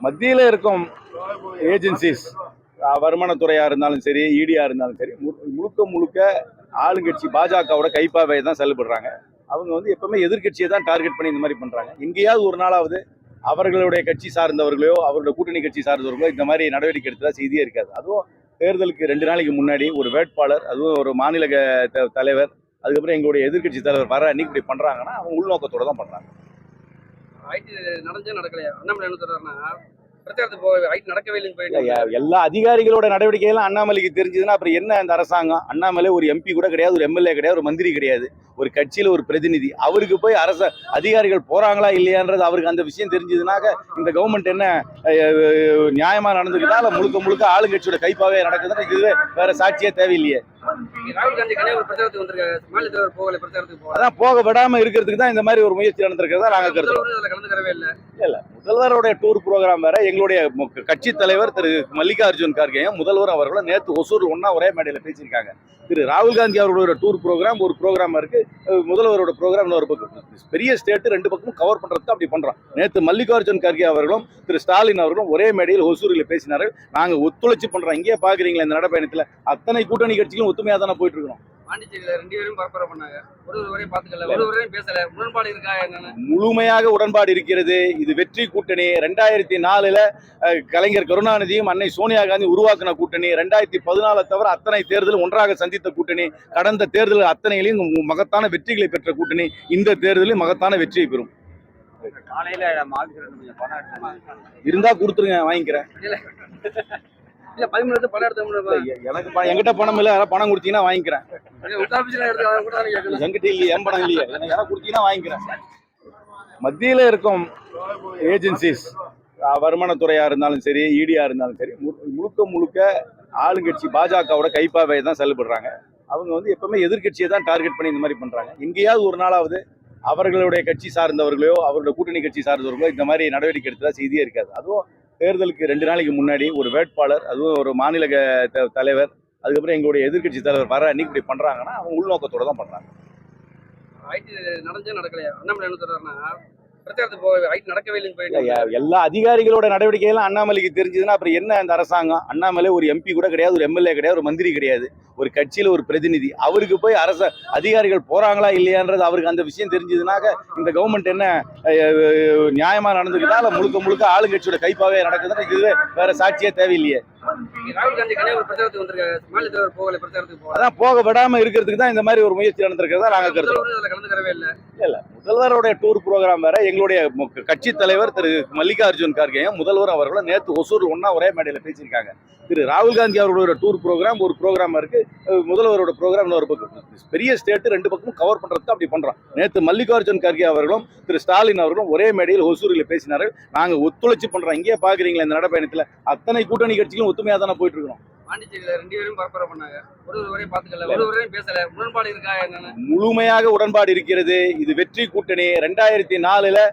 மத்தியில் இருக்கும் ஏஜென்சிஸ், வருமானத்துறையா இருந்தாலும் சரி, இடியா இருந்தாலும் சரி, முழுக்க முழுக்க ஆளுங்கட்சி பாஜகவோட கைப்பாவை தான் செயல்படுறாங்க. அவங்க எப்பவுமே எதிர்கட்சியை தான் டார்கெட் பண்ணி இந்த மாதிரி பண்றாங்க. எங்கேயாவது ஒரு நாளாவது அவர்களுடைய கட்சி சார்ந்தவர்களோ அவருடைய கூட்டணி கட்சி சார்ந்தவர்களோ இந்த மாதிரி நடவடிக்கை எடுத்ததா செய்தியே இருக்காது. அதுவும் தேர்தலுக்கு 2 நாளைக்கு முன்னாடி ஒரு வேட்பாளர், அதுவும் ஒரு மாநில தலைவர், அதுக்கப்புறம் எங்களுடைய எதிர்கட்சி தலைவர் வர அன்னைக்கு இப்படி பண்றாங்கன்னா அவங்க உள்நோக்கத்தோட தான் பண்றாங்க. நடக்கலையா? அண்ணாமலை என்ன சொல்றாருன்னா, பிரச்சாரத்துக்கு போக நடக்கவே இல்லைன்னு எல்லா அதிகாரிகளோட நடவடிக்கையெல்லாம் அண்ணாமலைக்கு தெரிஞ்சதுன்னா அப்புறம் என்ன அந்த அரசாங்கம்? அண்ணாமலை ஒரு எம்பி கூட கிடையாது, ஒரு எம்எல்ஏ கிடையாது, ஒரு மந்திரி கிடையாது, ஒரு கட்சியில ஒரு பிரதிநிதி. அவருக்கு போய் அதிகாரிகள் போறாங்களா இல்லையான்றது அவருக்கு அந்த விஷயம் தெரிஞ்சதுனாக்க இந்த கவர்மெண்ட் என்ன நியாயமா நடந்துக்கிட்டா இல்ல முழுக்க முழுக்க ஆளுங்கட்சியோட கைப்பாவே நடக்குதுன்னா இது வேற சாட்சியே தேவையில்லையே. ராகுல் காந்தி பிரச்சாரத்துக்கு வந்திருக்காரு, மாநில தலைவர் போகல, பிரச்சாரத்துக்கு அதான் போக விடாம இருக்கிறதுக்கு தான் இந்த மாதிரி ஒரு முயற்சி நடந்திருக்கிறதா நாங்க கருதுறோம். கலந்துக்கவே இல்ல. முதல்வருடைய டூர் ப்ரோக்ராம் வேற. எங்களுடைய கட்சி தலைவர் திரு மல்லிகார்ஜுன் கார்கேயும் முதல்வர் அவர்களும் நேற்று ஒசூர் ஒன்னா ஒரே மேடையில் பேசியிருக்காங்க. திரு ராகுல் காந்தி அவர்களோட டூர் ப்ரோக்ராம் ஒரு ப்ரோக்ராம் இருக்கு, முதல்வரோட ப்ரோக்ராம் இன்னொரு பக்கம். பெரிய ஸ்டேட் 2 பக்கமும் கவர் பண்றதுக்கு அப்படி பண்றோம். நேற்று மல்லிகார்ஜுன் கார்கே அவர்களும் திரு ஸ்டாலின் அவர்களும் ஒரே மேடையில் ஒசூரில் பேசினார்கள். நாங்க ஒத்துழைச்சு பண்றோம். இங்கே பாக்குறீங்களா இந்த நடைப்பயணத்துல அத்தனை கூட்டணி கட்சிகளும் ஒத்துமையா தானே போயிட்டு இருக்கோம். பாண்டிச்சேரியில 2 பேரும் பரப்புரை பண்ணாங்க, ஒருவரையும் பாத்துக்கல, ஒருவரையும் பேசல. உடன்பாடு இருக்கா? என்னன்னு முழுமையாக உடன்பாடு இருக்கிறது. இது வெற்றி கூட்டணி. 2004 கலைஞர் கருணாநிதியும் அன்னை சோனியா காந்தி உருவாக்கின கூட்டணி. 2014 தவிர அத்தனை தேர்தலும் ஒன்றாக சந்தித்த கூட்டணி. கடந்த தேர்தல் அத்தனையிலையும் மகத்தான வெற்றிகளை பெற்ற கூட்டணி. இந்த தேர்தலில் மகத்தான வெற்றியை பெறும். காலையில இருந்தா கொடுத்துருங்க, வாங்கிக்கிறேன். இல்ல 13 பணம் எடுத்து எனக்கு என்கிட்ட பணம் இல்ல, பணம் கொடுத்தீங்கன்னா வாங்கிக்கிறேன். என்கிட்ட இல்லையே, என் பணம் இல்லையே, எனக்கு கொடுத்தீங்கன்னா வாங்கிக்கிறேன். மத்தியில் இருக்கும் ஏஜென்சிஸ், வருமானத்துறையா இருந்தாலும் சரி, இடியா இருந்தாலும் சரி, முழுக்க முழுக்க ஆளுங்கட்சி பாஜகவோட கைப்பாவை தான் செயல்படுறாங்க. அவங்க எப்பவுமே எதிர்கட்சியை தான் டார்கெட் பண்ணி இந்த மாதிரி பண்றாங்க. எங்கேயாவது ஒரு நாளாவது அவர்களுடைய கட்சி சார்ந்தவர்களோ அவருடைய கூட்டணி கட்சி சார்ந்தவர்களோ இந்த மாதிரி நடவடிக்கை எடுத்ததா செய்தியே இருக்காது. அதுவும் தேர்தலுக்கு 2 நாளைக்கு முன்னாடி ஒரு வேட்பாளர், அதுவும் ஒரு மாநில தலைவர், அதுக்கப்புறம் எங்களுடைய எதிர்கட்சி தலைவர் வர அன்னைக்கு இப்படி பண்றாங்கன்னா அவங்க உள்நோக்கத்தோட தான் பண்றாங்க. நடக்கலையா? அண்ணாமலை என்ன சொல்றாருன்னா, பிரச்சாரத்துக்கு போக நடக்கவே இல்லைன்னு எல்லா அதிகாரிகளோட நடவடிக்கையெல்லாம் அண்ணாமலைக்கு தெரிஞ்சதுன்னா அப்புறம் என்ன அந்த அரசாங்கம்? அண்ணாமலை ஒரு எம்பி கூட கிடையாது, ஒரு எம்எல்ஏ கிடையாது, ஒரு மந்திரி கிடையாது, ஒரு கட்சியில ஒரு பிரதிநிதி. அவருக்கு போய் அதிகாரிகள் போறாங்களா இல்லையான்றது அவருக்கு அந்த விஷயம் தெரிஞ்சதுனாக்க இந்த கவர்மெண்ட் என்ன நியாயமா நடந்துக்கிட்டா இல்ல முழுக்க முழுக்க ஆளுங்கட்சியோட கைப்பாவே நடக்குதுன்னா இது வேற சாட்சியே தேவையில்லையே. ராகுல் காந்தி பிரச்சாரத்துக்கு வந்திருக்காரு, மாநில தலைவர் போகல, பிரச்சாரத்துக்கு அதான் போக விடாம இருக்கிறதுக்கு தான் இந்த மாதிரி ஒரு முயற்சி நடந்திருக்கிறதா நாங்க கருதுறோம். கலந்துக்கவே இல்ல. முதல்வருடைய டூர் ப்ரோக்ராம் வேற. எங்களுடைய கட்சி தலைவர் திரு மல்லிகார்ஜுன் கார்கேயும் முதல்வர் அவர்களும் நேற்று ஒசூர் ஒன்னா ஒரே மேடையில் பேசியிருக்காங்க. திரு ராகுல் காந்தி அவர்களோட டூர் ப்ரோக்ராம் ஒரு ப்ரோக்ராம் இருக்கு, முதல்வரோட ப்ரோக்ராம் இன்னொரு பக்கம். பெரிய ஸ்டேட் 2 பக்கமும் கவர் பண்றதுக்கு அப்படி பண்றோம். நேற்று மல்லிகார்ஜுன் கார்கே அவர்களும் திரு ஸ்டாலின் அவர்களும் ஒரே மேடையில் ஒசூரில் பேசினார்கள். நாங்க ஒத்துழைச்சு பண்றோம். இங்கே பாக்குறீங்களா இந்த நடைப்பயணத்துல அத்தனை கூட்டணி கட்சிகளும் ஒத்துமையா தானே போயிட்டு இருக்கோம். பாண்டிச்சேரியில 2 பேரும் பரப்புரை பண்ணாங்க, ஒருவரையும் பாத்துக்கல, ஒருவரையும் பேசல. உடன்பாடு இருக்கா? என்னன்னு முழுமையாக உடன்பாடு இருக்கிறது. இது வெற்றி கூட்டணி. 2004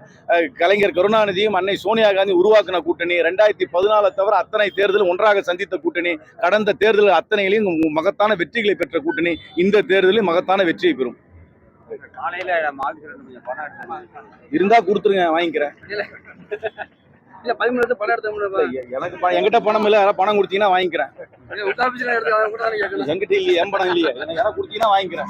கலைஞர் கருணாநிதியும் அன்னை சோனியா காந்தி உருவாக்கின கூட்டணி. 2014 தவிர அத்தனை தேர்தலும் ஒன்றாக சந்தித்த கூட்டணி. கடந்த தேர்தல் அத்தனையிலையும் மகத்தான வெற்றிகளை பெற்ற கூட்டணி. இந்த தேர்தலில் மகத்தான வெற்றியை பெறும். காலையில இருந்தா கொடுத்துருங்க, வாங்கிக்கிறேன். இல்ல 13 பணம் எடுத்து எனக்கு என்கிட்ட பணம் இல்ல, பணம் கொடுத்தீங்கன்னா வாங்கிக்கிறேன். எடுத்து என்கிட்ட இல்லையே, என் பணம் இல்லையே, எனக்கு கொடுத்தீங்கன்னா வாங்கிக்கிறேன்.